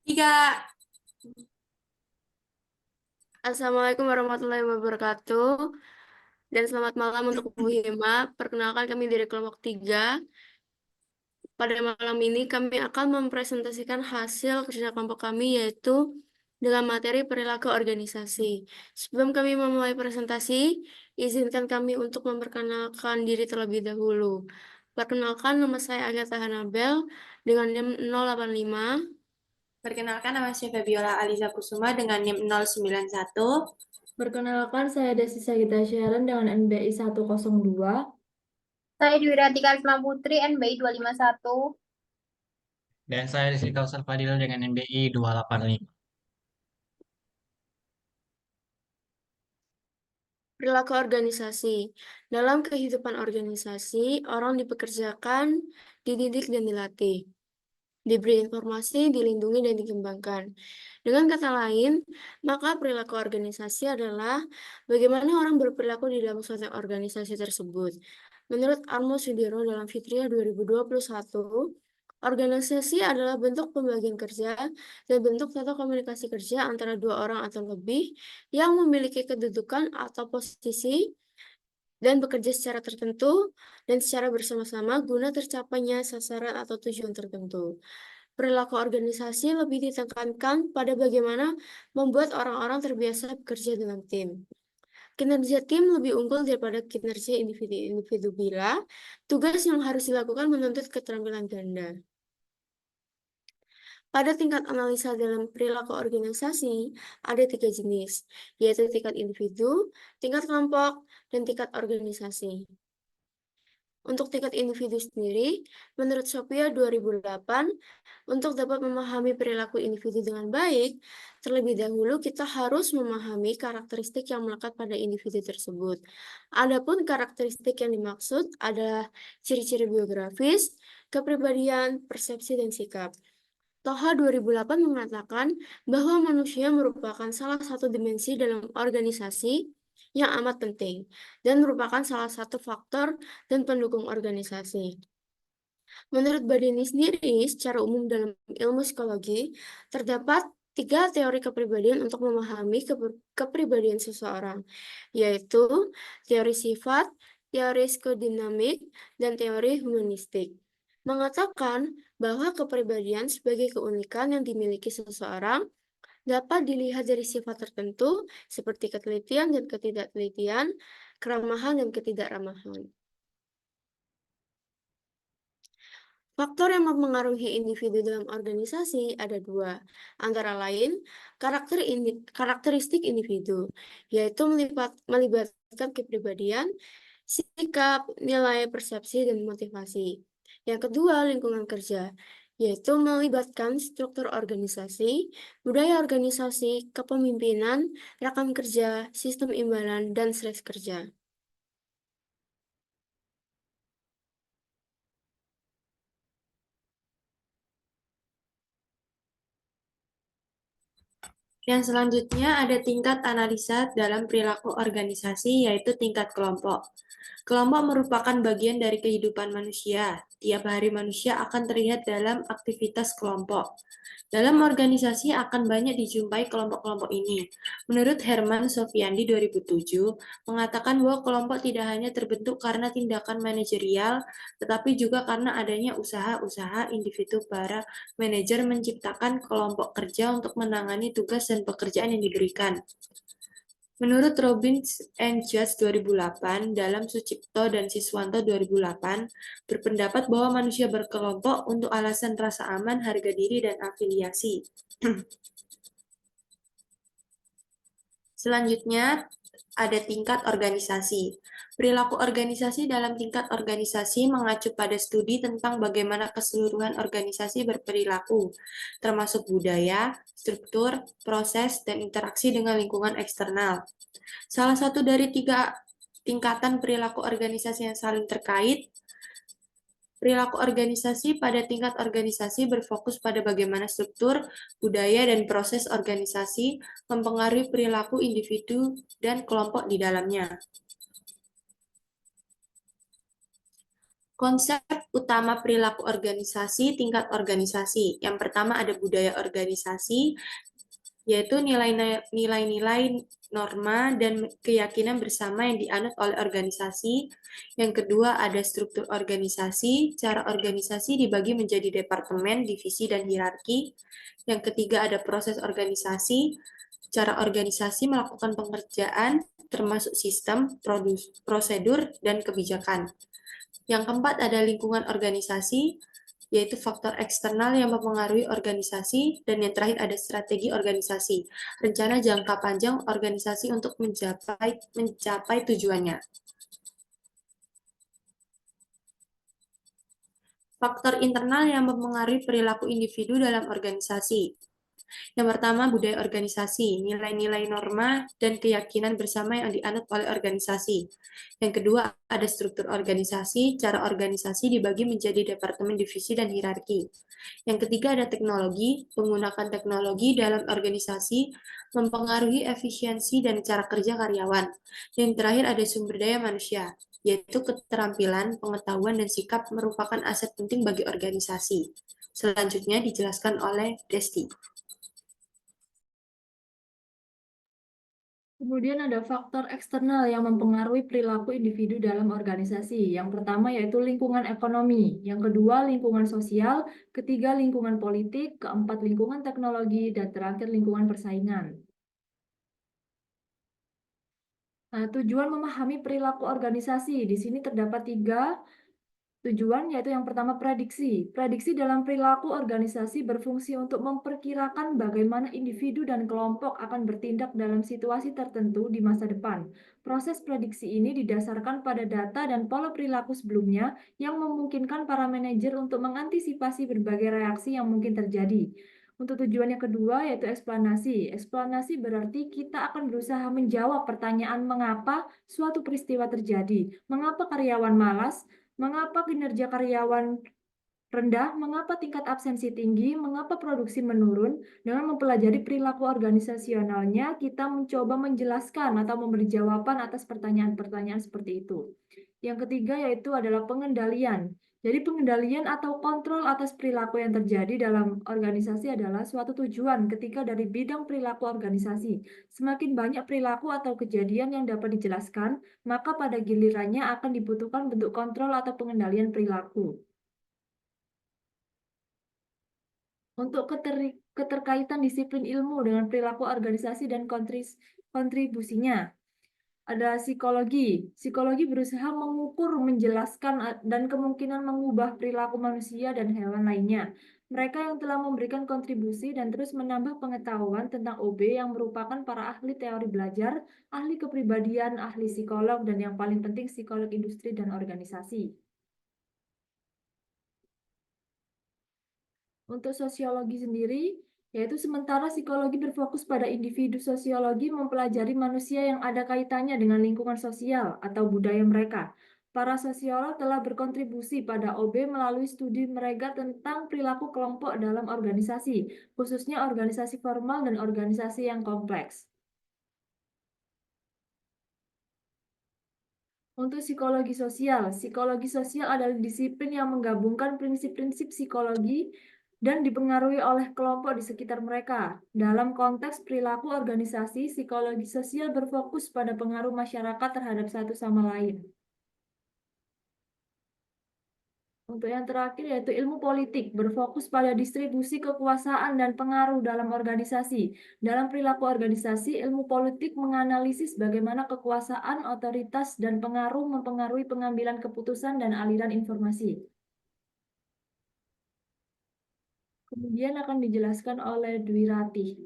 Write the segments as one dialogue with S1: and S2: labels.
S1: Tiga.
S2: Assalamualaikum warahmatullahi wabarakatuh. Dan selamat malam untuk Bu Hima. Perkenalkan kami dari kelompok 3. Pada malam ini kami akan mempresentasikan hasil kerja kelompok kami yaitu dengan materi perilaku organisasi. Sebelum kami memulai presentasi, izinkan kami untuk memperkenalkan diri terlebih dahulu. Perkenalkan, nama saya Agatha Hanabel dengan NIM 085.
S1: Perkenalkan, nama saya Fabiola Aliza Kusuma dengan NIM 091.
S2: Perkenalkan, saya Desi Sagita Sharon dengan NBI 102.
S3: Saya Dwi Ratika Risma Putri, NBI 251.
S4: Dan saya Rizky Kausar Fadil dengan NBI 285.
S2: Perilaku organisasi. Dalam kehidupan organisasi, orang dipekerjakan, dididik, dan dilatih. Diberi informasi, dilindungi, dan dikembangkan. Dengan kata lain, maka perilaku organisasi adalah bagaimana orang berperilaku di dalam suatu organisasi tersebut. Menurut Armo Sudiro dalam Fitria 2021, organisasi adalah bentuk pembagian kerja dan bentuk tata komunikasi kerja antara dua orang atau lebih yang memiliki kedudukan atau posisi dan bekerja secara tertentu dan secara bersama-sama guna tercapainya sasaran atau tujuan tertentu. Perilaku organisasi lebih ditekankan pada bagaimana membuat orang-orang terbiasa bekerja dengan tim. Kinerja tim lebih unggul daripada kinerja individu-individu bila tugas yang harus dilakukan menuntut keterampilan ganda. Pada tingkat analisa dalam perilaku organisasi, ada 3 jenis, yaitu tingkat individu, tingkat kelompok, dan tingkat organisasi. Untuk tingkat individu sendiri, menurut Sophia 2008, untuk dapat memahami perilaku individu dengan baik, terlebih dahulu kita harus memahami karakteristik yang melekat pada individu tersebut. Adapun karakteristik yang dimaksud adalah ciri-ciri biografis, kepribadian, persepsi, dan sikap. Toha 2008 mengatakan bahwa manusia merupakan salah satu dimensi dalam organisasi yang amat penting dan merupakan salah satu faktor dan pendukung organisasi. Menurut Badeni sendiri, secara umum dalam ilmu psikologi, terdapat 3 teori kepribadian untuk memahami kepribadian seseorang, yaitu teori sifat, teori psikodinamik, dan teori humanistik. Mengatakan bahwa kepribadian sebagai keunikan yang dimiliki seseorang dapat dilihat dari sifat tertentu seperti ketelitian dan ketidaktelitian, keramahan dan ketidakramahan. Faktor yang mempengaruhi individu dalam organisasi ada 2, antara lain karakteristik individu, yaitu melibatkan kepribadian, sikap, nilai, persepsi, dan motivasi. Yang kedua, lingkungan kerja, yaitu melibatkan struktur organisasi, budaya organisasi, kepemimpinan, rekan kerja, sistem imbalan, dan stres kerja.
S1: Yang selanjutnya ada tingkat analisa dalam perilaku organisasi, yaitu tingkat kelompok. Kelompok merupakan bagian dari kehidupan manusia. Tiap hari manusia akan terlihat dalam aktivitas kelompok. Dalam organisasi akan banyak dijumpai kelompok-kelompok ini. Menurut Herman Sofiandi 2007, mengatakan bahwa kelompok tidak hanya terbentuk karena tindakan manajerial, tetapi juga karena adanya usaha-usaha individu para manajer menciptakan kelompok kerja untuk menangani tugas dan pekerjaan yang diberikan. Menurut Robbins and Judge 2008, dalam Sucipto dan Siswanto 2008, berpendapat bahwa manusia berkelompok untuk alasan rasa aman, harga diri, dan afiliasi. Selanjutnya, ada tingkat organisasi. Perilaku organisasi dalam tingkat organisasi mengacu pada studi tentang bagaimana keseluruhan organisasi berperilaku, termasuk budaya, struktur, proses, dan interaksi dengan lingkungan eksternal. Salah satu dari 3 tingkatan perilaku organisasi yang saling terkait, perilaku organisasi pada tingkat organisasi berfokus pada bagaimana struktur, budaya, dan proses organisasi mempengaruhi perilaku individu dan kelompok di dalamnya. Konsep utama perilaku organisasi, tingkat organisasi. Yang pertama ada budaya organisasi, yaitu nilai-nilai norma dan keyakinan bersama yang dianut oleh organisasi. Yang kedua ada struktur organisasi, cara organisasi dibagi menjadi departemen, divisi, dan hierarki. Yang ketiga ada proses organisasi, cara organisasi melakukan pengerjaan, termasuk sistem, prosedur, dan kebijakan. Yang keempat ada lingkungan organisasi, yaitu faktor eksternal yang mempengaruhi organisasi, dan yang terakhir ada strategi organisasi, rencana jangka panjang organisasi untuk mencapai tujuannya. Faktor internal yang mempengaruhi perilaku individu dalam organisasi. Yang pertama, budaya organisasi, nilai-nilai norma dan keyakinan bersama yang dianut oleh organisasi. Yang kedua, ada struktur organisasi, cara organisasi dibagi menjadi departemen, divisi, dan hierarki. Yang ketiga, ada teknologi, menggunakan teknologi dalam organisasi mempengaruhi efisiensi dan cara kerja karyawan. Yang terakhir, ada sumber daya manusia, yaitu keterampilan, pengetahuan, dan sikap merupakan aset penting bagi organisasi. Selanjutnya dijelaskan oleh Desti.
S5: Kemudian ada faktor eksternal yang mempengaruhi perilaku individu dalam organisasi. Yang pertama yaitu lingkungan ekonomi, yang kedua lingkungan sosial, ketiga lingkungan politik, keempat lingkungan teknologi, dan terakhir lingkungan persaingan. Nah, tujuan memahami perilaku organisasi. Di sini terdapat 3 tujuan, yaitu yang pertama prediksi. Prediksi dalam perilaku organisasi berfungsi untuk memperkirakan bagaimana individu dan kelompok akan bertindak dalam situasi tertentu di masa depan. Proses prediksi ini didasarkan pada data dan pola perilaku sebelumnya yang memungkinkan para manajer untuk mengantisipasi berbagai reaksi yang mungkin terjadi. Untuk tujuan yang kedua yaitu eksplanasi. Eksplanasi berarti kita akan berusaha menjawab pertanyaan mengapa suatu peristiwa terjadi, mengapa karyawan malas, mengapa kinerja karyawan rendah, mengapa tingkat absensi tinggi, mengapa produksi menurun. Dengan mempelajari perilaku organisasionalnya, kita mencoba menjelaskan atau memberi jawaban atas pertanyaan-pertanyaan seperti itu. Yang ketiga yaitu adalah pengendalian. Jadi pengendalian atau kontrol atas perilaku yang terjadi dalam organisasi adalah suatu tujuan ketika dari bidang perilaku organisasi. Semakin banyak perilaku atau kejadian yang dapat dijelaskan, maka pada gilirannya akan dibutuhkan bentuk kontrol atau pengendalian perilaku. Untuk keterkaitan disiplin ilmu dengan perilaku organisasi dan kontribusinya, ada psikologi. Psikologi berusaha mengukur, menjelaskan, dan kemungkinan mengubah perilaku manusia dan hewan lainnya. Mereka yang telah memberikan kontribusi dan terus menambah pengetahuan tentang OB yang merupakan para ahli teori belajar, ahli kepribadian, ahli psikolog, dan yang paling penting psikolog industri dan organisasi. Untuk sosiologi sendiri, yaitu sementara psikologi berfokus pada individu, sosiologi mempelajari manusia yang ada kaitannya dengan lingkungan sosial atau budaya mereka. Para sosiolog telah berkontribusi pada OB melalui studi mereka tentang perilaku kelompok dalam organisasi, khususnya organisasi formal dan organisasi yang kompleks. Untuk psikologi sosial adalah disiplin yang menggabungkan prinsip-prinsip psikologi dan dipengaruhi oleh kelompok di sekitar mereka. Dalam konteks perilaku organisasi, psikologi sosial berfokus pada pengaruh masyarakat terhadap satu sama lain. Untuk yang terakhir yaitu ilmu politik, berfokus pada distribusi kekuasaan dan pengaruh dalam organisasi. Dalam perilaku organisasi, ilmu politik menganalisis bagaimana kekuasaan, otoritas, dan pengaruh mempengaruhi pengambilan keputusan dan aliran informasi. Kemudian akan dijelaskan oleh Dwi Ratih.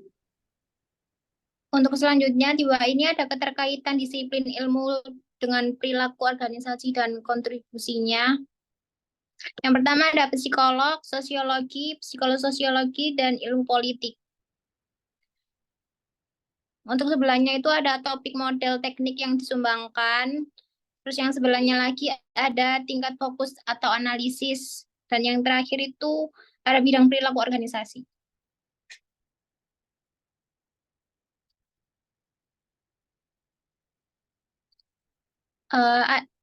S3: Untuk selanjutnya, di bawah ini ada keterkaitan disiplin ilmu dengan perilaku organisasi dan kontribusinya. Yang pertama ada psikolog, sosiologi, psikolog sosiologi, dan ilmu politik. Untuk sebelahnya itu ada topik model teknik yang disumbangkan. Terus yang sebelahnya lagi ada tingkat fokus atau analisis. Dan yang terakhir itu ada bidang perilaku organisasi.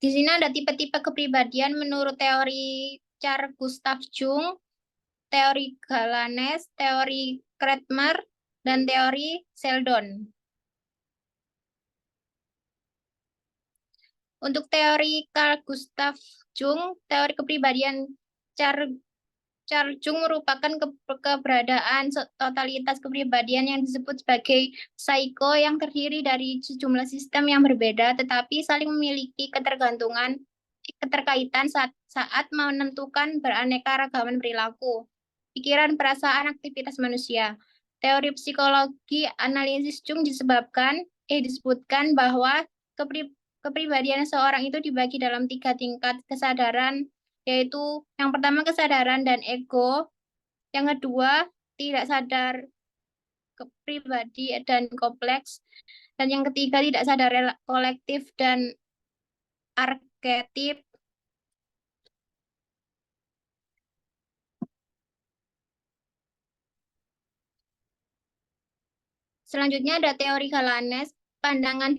S3: Di sini ada tipe-tipe kepribadian menurut teori Carl Gustav Jung, teori Galanes, teori Kretschmer, dan teori Sheldon. Untuk teori Carl Gustav Jung, teori kepribadian Carl Jung merupakan keberadaan totalitas kepribadian yang disebut sebagai psycho yang terdiri dari sejumlah sistem yang berbeda tetapi saling memiliki keterkaitan saat menentukan beraneka ragaman perilaku, pikiran, perasaan, aktivitas manusia. Teori psikologi analisis Jung disebutkan bahwa kepribadian seorang itu dibagi dalam 3 tingkat kesadaran, yaitu yang pertama kesadaran dan ego, yang kedua tidak sadar pribadi dan kompleks, dan yang ketiga tidak sadar kolektif dan arketip. Selanjutnya ada teori Galanes, pandangan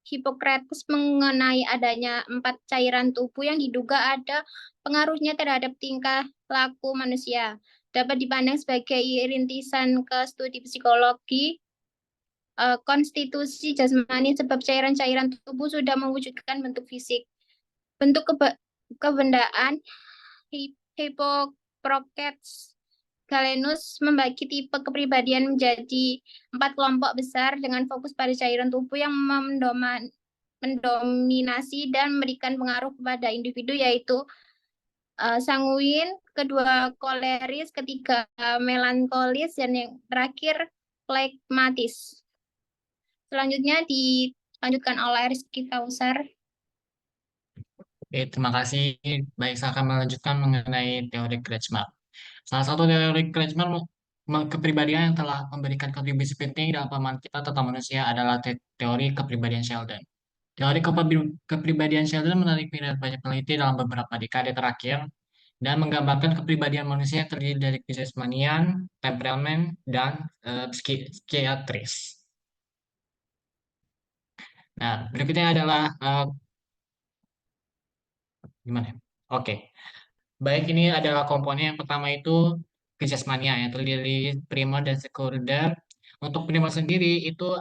S3: Hippocrates mengenai adanya 4 cairan tubuh yang diduga ada pengaruhnya terhadap tingkah laku manusia. Dapat dipandang sebagai rintisan ke studi psikologi, konstitusi jasmani sebab cairan-cairan tubuh sudah mewujudkan bentuk fisik. Bentuk kebendaan Hippocrates Galenus membagi tipe kepribadian menjadi 4 kelompok besar dengan fokus pada cairan tubuh yang mendominasi dan memberikan pengaruh kepada individu, yaitu sanguin, kedua koleris, ketiga melankolis, dan yang terakhir flegmatis. Selanjutnya dilanjutkan oleh Rizky Kausar.
S4: Oke, terima kasih. Baik, saya akan melanjutkan mengenai teori Kretschmer. Salah satu teori Kretschmer kepribadian yang telah memberikan kontribusi penting dalam pemahaman kita tentang manusia adalah teori kepribadian Sheldon. Teori kepribadian Sheldon menarik minat banyak peneliti dalam beberapa dekade terakhir dan menggambarkan kepribadian manusia yang terdiri dari kesesmanian, temperamen, dan psikiatris. Nah, berikutnya adalah gimana? Oke. Baik, ini adalah komponen yang pertama itu kesesmania yang terdiri primer dan sekunder. Untuk primer sendiri itu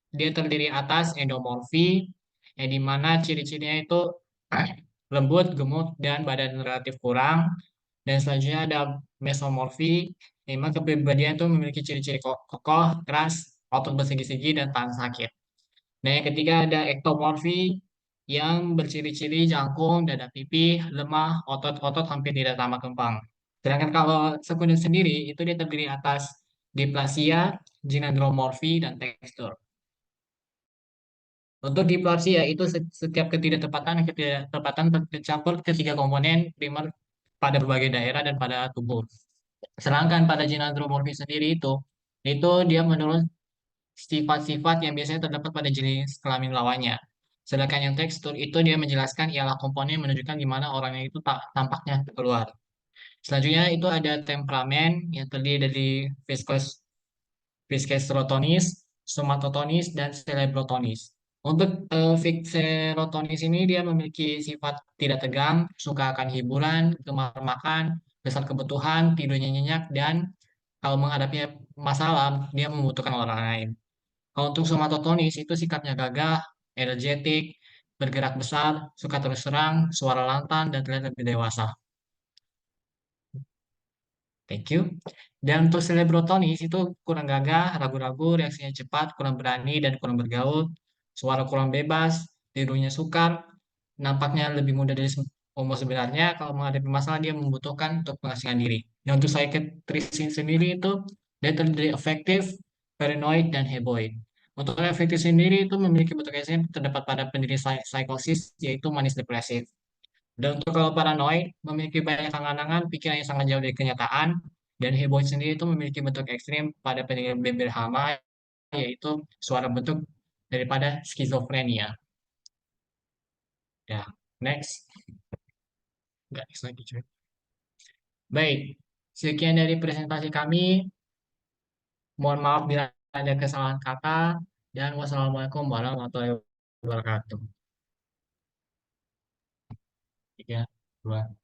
S4: dia terdiri atas endomorfi, yang dimana ciri-cirinya itu lembut, gemuk, dan badan relatif kurang. Dan selanjutnya ada mesomorfi, yang mana kepribadian itu memiliki ciri-ciri kokoh, keras, otot bersegi-segi, dan tahan sakit. Dan yang ketiga ada ektomorfi, yang berciri-ciri jangkung, dada pipih, lemah, otot-otot hampir tidak tampak kembang. Sedangkan kalau sekunder sendiri, itu dia terdiri atas diplasia, ginandromorfi, dan tekstur. Untuk diplasia itu setiap ketidaktepatan tercampur ketiga komponen primer pada berbagai daerah dan pada tubuh. Sedangkan pada ginandromorfi sendiri itu dia menurut sifat-sifat yang biasanya terdapat pada jenis kelamin lawannya. Sedangkan yang tekstur itu dia menjelaskan ialah komponen yang menunjukkan di mana orangnya itu tampaknya keluar. Selanjutnya itu ada temperamen yang terdiri dari viscerotonis, somatotonis, dan cerebrotonis. Untuk viscerotonis ini dia memiliki sifat tidak tegang, suka akan hiburan, gemar makan, besar kebutuhan, tidurnya nyenyak, dan kalau menghadapi masalah dia membutuhkan orang lain. Kalau untuk somatotonis itu sikapnya gagah, energetik, bergerak besar, suka terus terang, suara lantang, dan terlihat lebih dewasa. Thank you. Dan untuk cerebrotonis itu kurang gagah, ragu-ragu, reaksinya cepat, kurang berani, dan kurang bergaul, suara kurang bebas, tidurnya sukar, nampaknya lebih muda dari umur sebenarnya. Kalau menghadapi masalah dia membutuhkan untuk pengasingan diri. Dan untuk psikiatris sendiri itu dia terdiri efektif, paranoid, dan heboid. Untuk efektif sendiri itu memiliki bentuk yang terdapat pada pendiri psikosis yaitu manis depresif. Dan untuk kalau paranoid memiliki banyak angan-angan, pikiran yang sangat jauh dari kenyataan, dan heboid sendiri itu memiliki bentuk ekstrim pada pendengar beberhama, yaitu suara bentuk daripada skizofrenia. Ya, next. Nggak, next lagi, cuy. Baik, sekian dari presentasi kami. Mohon maaf bila ada kesalahan kata, dan wassalamualaikum warahmatullahi wabarakatuh. 2, 1.